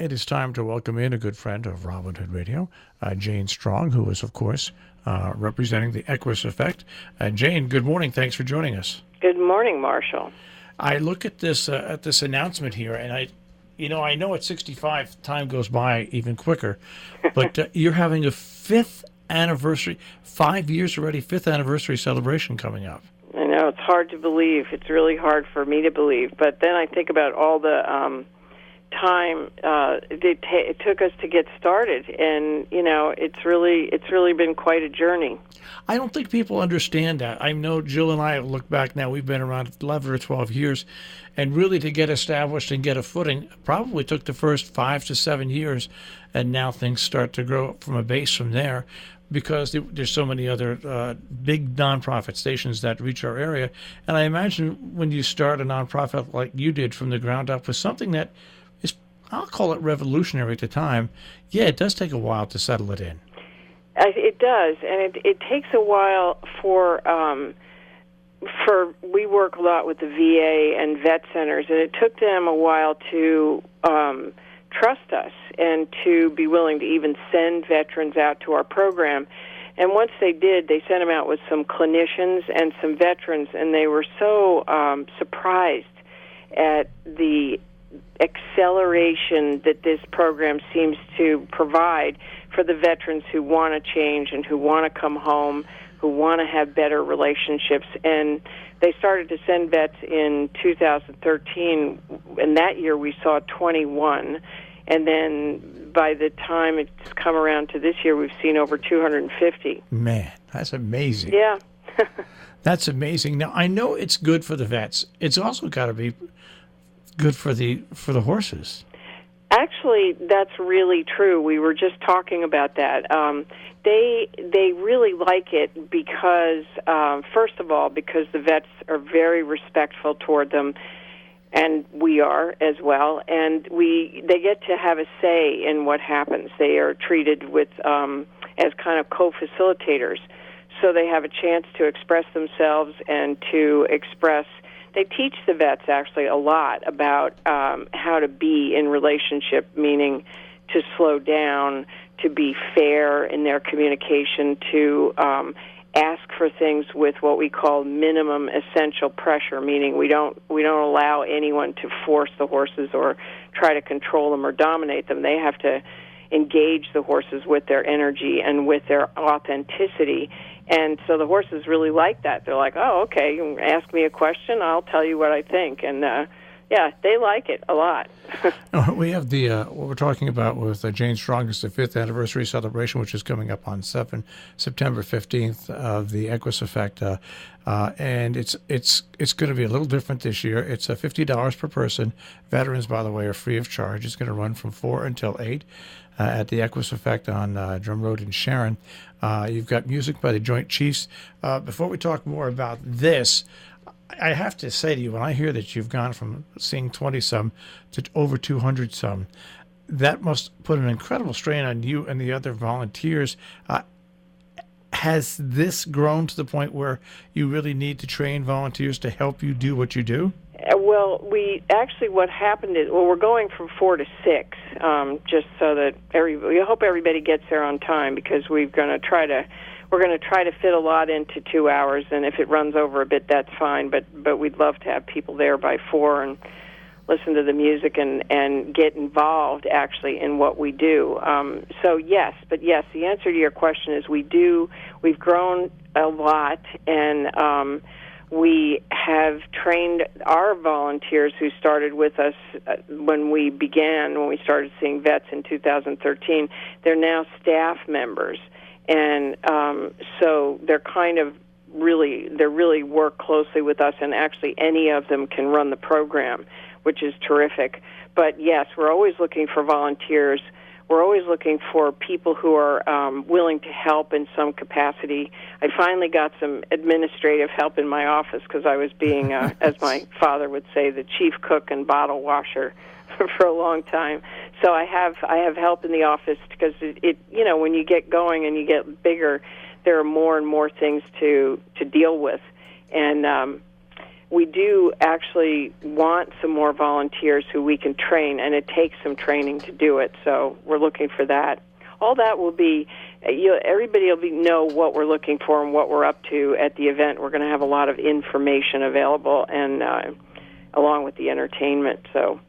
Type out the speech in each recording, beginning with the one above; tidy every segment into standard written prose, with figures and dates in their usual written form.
It is time to welcome in a good friend of Robin Hood Radio, Jane Strong, who is, of course, representing the Equus effect. Jane, good morning. Thanks for joining us. Good morning, Marshall. I look at this announcement here, and I know at 65 time goes by even quicker, but you're having a fifth anniversary, 5 years already, fifth anniversary celebration coming up. I know, it's hard to believe. It's really hard for me to believe. But then I think about all the time it took us to get started, and it's really been quite a journey. I don't think people understand that. I know Jill and I look back now, we've been around 11 or 12 years, and really to get established and get a footing probably took the first 5 to 7 years, and now things start to grow up from a base from there, because there's so many other big nonprofit stations that reach our area. And I imagine when you start a nonprofit like you did from the ground up with something that is, I'll call it revolutionary at the time, yeah, it does take a while to settle it in. It does, and it takes a while for we work a lot with the VA and vet centers, and it took them a while to trust us and to be willing to even send veterans out to our program. And once they did, they sent them out with some clinicians and some veterans, and they were so surprised at the acceleration that this program seems to provide for the veterans who want to change and who want to come home, who want to have better relationships. And they started to send vets in 2013, and that year we saw 21. And then by the time it's come around to this year, we've seen over 250. Man, that's amazing. Yeah. That's amazing. Now, I know it's good for the vets. It's also got to be good for the horses. Actually, that's really true. We were just talking about that. They really like it because, first of all, because the vets are very respectful toward them, and we are as well. And they get to have a say in what happens. They are treated with as kind of co-facilitators, so they have a chance to express themselves and to express. They teach the vets actually a lot about how to be in relationship, meaning to slow down, to be fair in their communication, to ask for things with what we call minimum essential pressure, meaning we don't allow anyone to force the horses or try to control them or dominate them. They have to engage the horses with their energy and with their authenticity. And so the horses really like that. They're like, oh, okay, you ask me a question, I'll tell you what I think. And, yeah, they like it a lot. We have what we're talking about with Jane Strong is the 5th anniversary celebration, which is coming up on September 15th of the Equus effect. And it's going to be a little different this year. It's $50 per person. Veterans, by the way, are free of charge. It's going to run from 4 until 8 at the Equus effect on Drum Road in Sharon. You've got music by the Joint Chiefs. Before we talk more about this, I have to say to you, when I hear that you've gone from seeing 20-some to over 200-some, that must put an incredible strain on you and the other volunteers. Has this grown to the point where you really need to train volunteers to help you do what you do? Well, what happened is, we're going from 4 to 6, just so that we hope everybody gets there on time, because we're going to try to fit a lot into 2 hours, and if it runs over a bit, that's fine. But we'd love to have people there by 4 and listen to the music and get involved actually in what we do. So yes, the answer to your question is we've grown a lot, and we have trained our volunteers who started with us when we started seeing vets in 2013. They're now staff members. And so they're really work closely with us, and actually any of them can run the program, which is terrific. But yes, we're always looking for volunteers. We're always looking for people who are willing to help in some capacity. I finally got some administrative help in my office because I was being, as my father would say, the chief cook and bottle washer for a long time. So I have help in the office, because it when you get going and you get bigger, there are more and more things to deal with. And we do actually want some more volunteers who we can train, and it takes some training to do it. So we're looking for that. All that will be, everybody will know what we're looking for and what we're up to at the event. We're going to have a lot of information available, and along with the entertainment. So.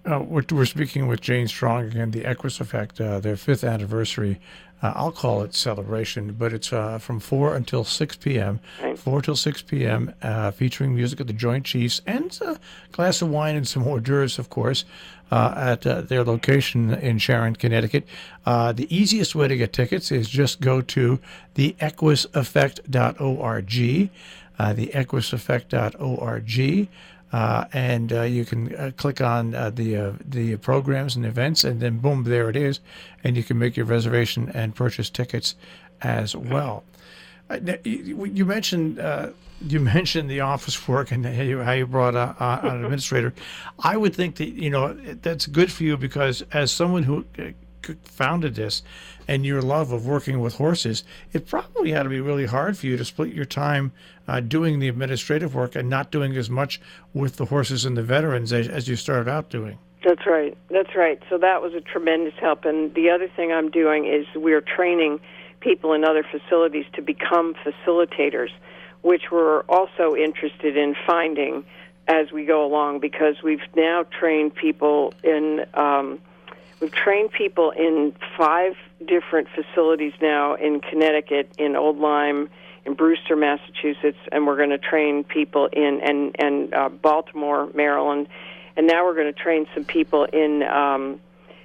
We're speaking with Jane Strong again, the Equus Effect, their 5th anniversary. I'll call it celebration, but it's from 4 until 6 p.m., Right. 4 till 6 p.m., featuring music of the Joint Chiefs and a glass of wine and some hors d'oeuvres, of course, at their location in Sharon, Connecticut. The easiest way to get tickets is just go to theequuseffect.org, theequuseffect.org. And you can click on the programs and events, and then boom, there it is, and you can make your reservation and purchase tickets as well. You mentioned the office work and how you brought an administrator. I would think that that's good for you, because as someone who founded this and your love of working with horses, it probably had to be really hard for you to split your time doing the administrative work and not doing as much with the horses and the veterans as you started out doing. That's right. So that was a tremendous help. And the other thing I'm doing is we're training people in other facilities to become facilitators, which we're also interested in finding as we go along, because we've now trained people in 5 different facilities now in Connecticut, in Old Lyme, in Brewster, Massachusetts, and we're going to train people in Baltimore, Maryland, and now we're going to train some people in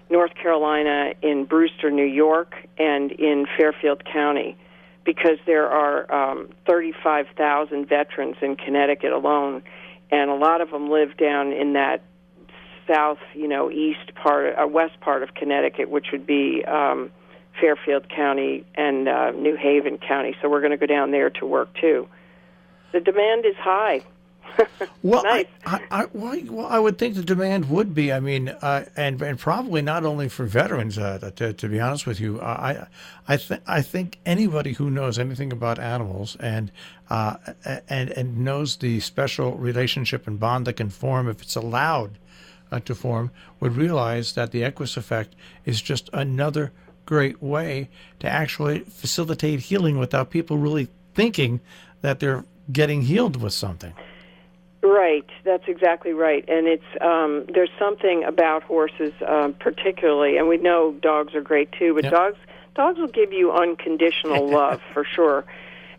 North Carolina, in Brewster, New York, and in Fairfield County, because there are 35,000 veterans in Connecticut alone, and a lot of them live down in that south, east part, west part of Connecticut, which would be Fairfield County and New Haven County. So we're going to go down there to work too. The demand is high. Well, nice. I would think the demand would be. I mean, and probably not only for veterans. To be honest with you, I think anybody who knows anything about animals and knows the special relationship and bond that can form if it's allowed to form, would realize that the Equus Effect is just another great way to actually facilitate healing without people really thinking that they're getting healed with something. Right, that's exactly right. And it's there's something about horses particularly, and we know dogs are great too, but Yep. dogs will give you unconditional love for sure.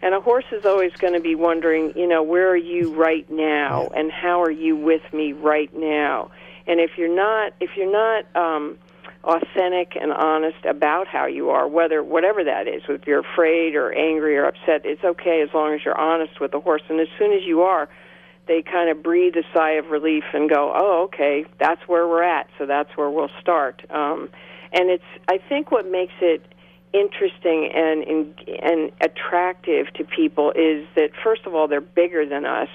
And a horse is always going to be wondering, where are you right now, and how are you with me right now? And if you're not authentic and honest about how you are, whatever that is, if you're afraid or angry or upset, it's okay as long as you're honest with the horse. And as soon as you are, they kind of breathe a sigh of relief and go, oh, okay, that's where we're at, so that's where we'll start. And I think what makes it interesting and attractive to people is that, first of all, they're bigger than us.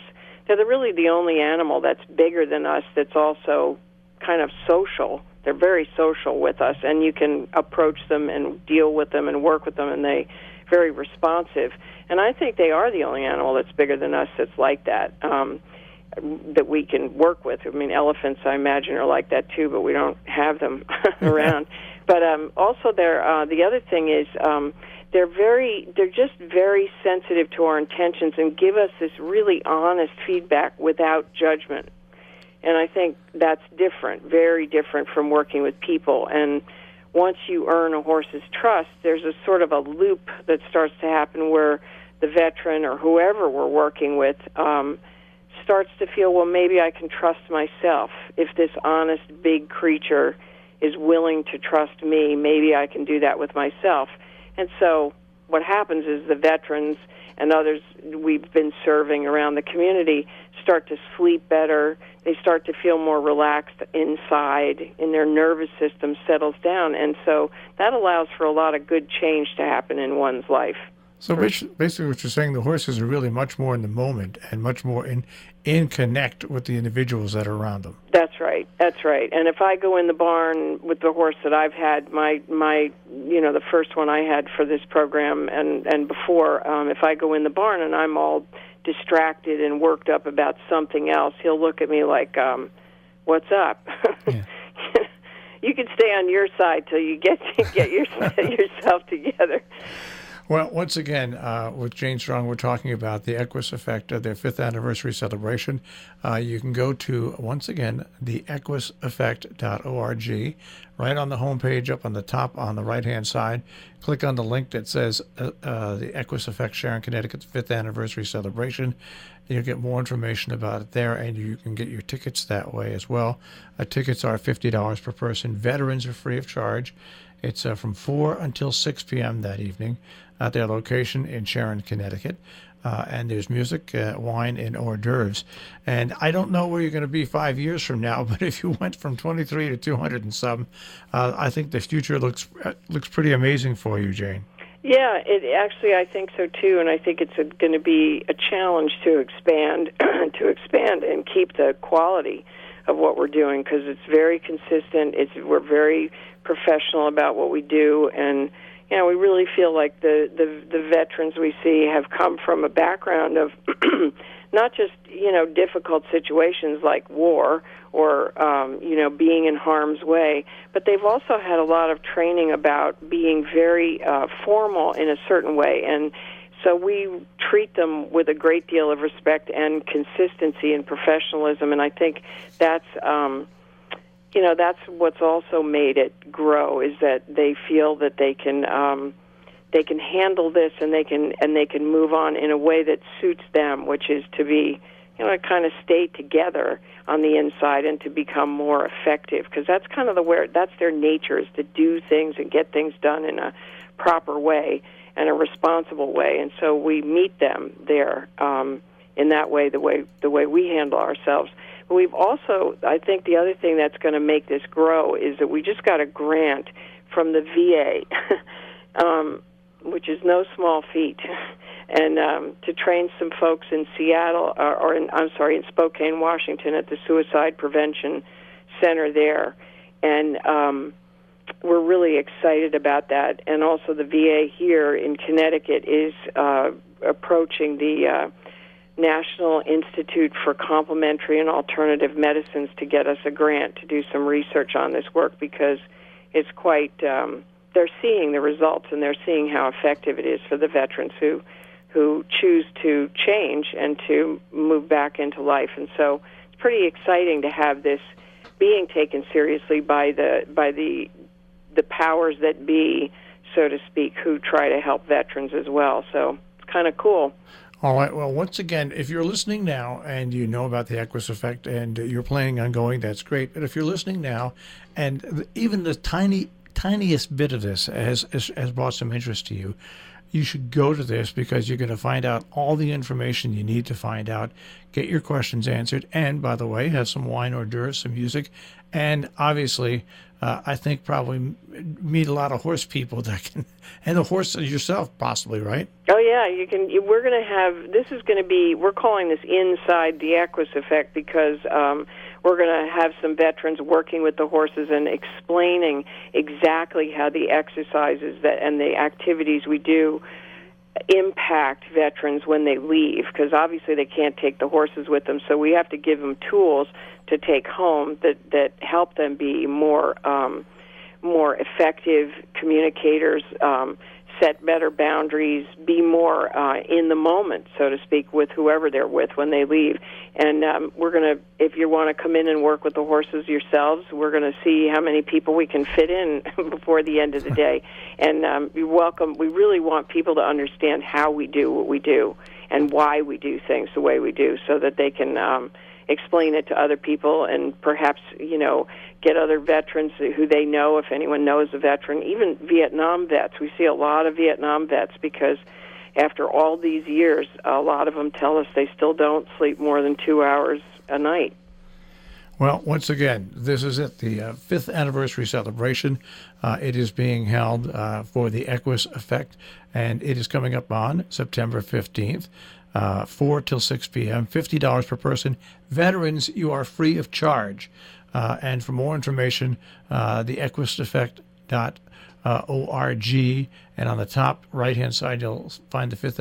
They're really the only animal that's bigger than us that's also kind of social. They're very social with us, and you can approach them and deal with them and work with them, and they're very responsive. And I think they are the only animal that's bigger than us that's like that, that we can work with. I mean, elephants, I imagine, are like that too, but we don't have them around. But also, the other thing is they're just very sensitive to our intentions and give us this really honest feedback without judgment. And I think that's different, very different from working with people. And once you earn a horse's trust, there's a sort of a loop that starts to happen where the veteran or whoever we're working with starts to feel, well, maybe I can trust myself. If this honest, big creature is willing to trust me, maybe I can do that with myself. And so what happens is the veterans and others we've been serving around the community start to sleep better. They start to feel more relaxed inside, and their nervous system settles down. And so that allows for a lot of good change to happen in one's life. So basically what you're saying, the horses are really much more in the moment and much more in connect with the individuals that are around them. That's right. And if I go in the barn with the horse that I've had, my the first one I had for this program and before, if I go in the barn and I'm all distracted and worked up about something else, he'll look at me like, what's up? Yeah. You can stay on your side till you get yourself together. Well, once again, with Jane Strong, we're talking about the Equus Effect, their 5th anniversary celebration. You can go to, once again, theequuseffect.org. Right on the homepage, up on the top on the right-hand side, click on the link that says the Equus Effect Sharon, Connecticut's 5th anniversary celebration. You'll get more information about it there, and you can get your tickets that way as well. Tickets are $50 per person. Veterans are free of charge. It's from 4 until 6 p.m. that evening at their location in Sharon, Connecticut. And there's music, wine, and hors d'oeuvres. And I don't know where you're going to be 5 years from now, but if you went from 23 to 200 and some, I think the future looks pretty amazing for you, Jane. Yeah, I think so too, and I think it's going to be a challenge to expand, and keep the quality of what we're doing, because it's very consistent. We're very professional about what we do, and we really feel like the veterans we see have come from a background of not just difficult situations like war or being in harm's way, but they've also had a lot of training about being very formal in a certain way, and so we treat them with a great deal of respect and consistency and professionalism, and I think that's that's what's also made it grow, is that they feel that they can handle this, and they can move on in a way that suits them, which is to be kind of stay together on the inside and to become more effective, because that's kind of that's their nature, is to do things and get things done in a proper way and a responsible way. And so we meet them there in that way, the way we handle ourselves. But we've also, I think the other thing that's going to make this grow is that we just got a grant from the VA, which is no small feat, and to train some folks in Seattle, in Spokane, Washington, at the Suicide Prevention Center there. And we're really excited about that. And also the VA here in Connecticut is approaching the National Institute for Complementary and Alternative Medicines to get us a grant to do some research on this work, because it's quite, they're seeing the results, and they're seeing how effective it is for the veterans who choose to change and to move back into life. And so it's pretty exciting to have this being taken seriously by the powers that be, so to speak, who try to help veterans as well. So it's kind of cool. All right. Well, once again, if you're listening now and you know about the Equus Effect and you're planning on going, that's great. But if you're listening now and even the tiniest bit of this has brought some interest to you, you should go to this, because you're going to find out all the information you need to find out, get your questions answered, and, by the way, have some wine hors d'oeuvres, some music, and obviously, I think probably meet a lot of horse people that can, and the horse yourself possibly, right? Oh yeah, you can. We're going to have, this is going to be, we're calling this Inside the Equus Effect, because we're going to have some veterans working with the horses and explaining exactly how the exercises and the activities we do impact veterans when they leave, because obviously they can't take the horses with them, so we have to give them tools to take home that help them be more effective communicators, set better boundaries, be more in the moment, so to speak, with whoever they're with when they leave. And we're going to, if you want to come in and work with the horses yourselves, we're going to see how many people we can fit in before the end of the day. And you're welcome. We really want people to understand how we do what we do and why we do things the way we do, so that they can explain it to other people, and perhaps, get other veterans who they know, if anyone knows a veteran, even Vietnam vets. We see a lot of Vietnam vets, because after all these years, a lot of them tell us they still don't sleep more than 2 hours a night. Well, once again, this is it, the 5th anniversary celebration. It is being held for the Equus Effect, and it is coming up on September 15th. 4 till 6 p.m., $50 per person. Veterans, you are free of charge. And for more information, the Equus Effect org, and on the top right-hand side, you'll find the 5th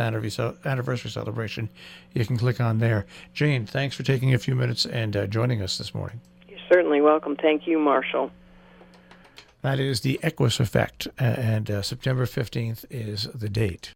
anniversary celebration. You can click on there. Jane, thanks for taking a few minutes and joining us this morning. You're certainly welcome. Thank you, Marshall. That is the Equus effect, and September 15th is the date.